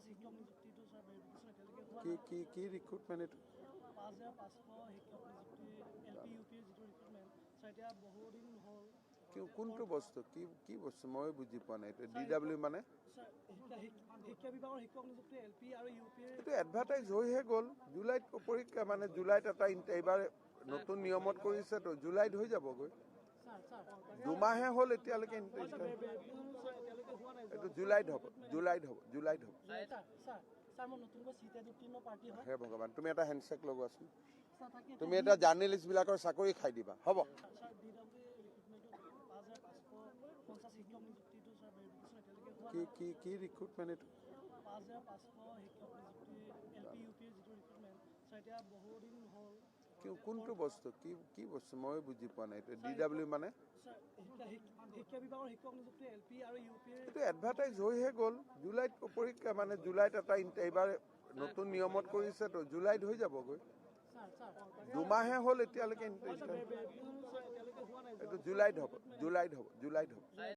শিক্ষক নিযুক্তিটো sir verification এতিয়ালৈকে হোৱা কি ৰিক্ৰুটমেণ্ট এইটো 5500 শিক্ষক নিযুক্তি এলপি ইউপিৰ যিটো ৰিক্ৰুটমেণ্ট স্যাৰ এতিয়া বহুদিন হ'ল কোনটো বস্তু কি বস্তু মই বুজি পোৱা নাই এইটো DW মানে স্যাৰ শিক্ষা বিভাগৰ শিক্ষক নিযুক্তি এলপি আৰু ইউপিৰ এইটো এডভাৰটাইজ হৈহে গ'ল জুলাইত পৰীক্ষা মানে জুলাইত এটা এইবাৰ নতুন নিয়মত কৰিছে তো জুলাইত হৈ যাবগৈ দুমাহে হ'ল এতিয়ালৈকে এইটো জুলাইত হ'ব স্যাৰ মই নতুনকৈ চিটেড উত্তীৰ্ণ প্ৰাৰ্থী হয় হে ভগৱান তুমি এটা হেণ্ডছেক লগোৱাচোন স্যাৰ তাকে তুমি এটা জাৰ্নেলিষ্ট বিলাকৰ চাকৰি খাই দিবা হ'ব স্যাৰ DW ৰিক্ৰুটমেণ্টটো 5550 শিক্ষক নিযুক্তিটো স্যাৰ ভেৰিফিকেশন এতিয়ালৈকে হোৱা কি ৰিক্ৰুটমেণ্ট এইটো 5500 শিক্ষক নিযুক্তি এলপি ইউপিৰ যিটো ৰিক্ৰুটমেণ্ট স্যাৰ এতিয়া বহুদিন হ'ল কোনটো বস্তু কি বস্তু মই বুজি পোৱা নাই এইটো DW মানে স্যাৰ শিক্ষা বিভাগৰ শিক্ষক নিযুক্তি এলপি আৰু ইউপিৰ এইটো এডভাৰটাইজ হৈহে গ'ল জুলাইত পৰীক্ষা মানে জুলাইত এটা এইবাৰ নতুন নিয়মত কৰিছে তো জুলাইত হৈ যাবগৈ দুমাহে হ'ল এতিয়ালৈকে এইটো জুলাইত হ'ব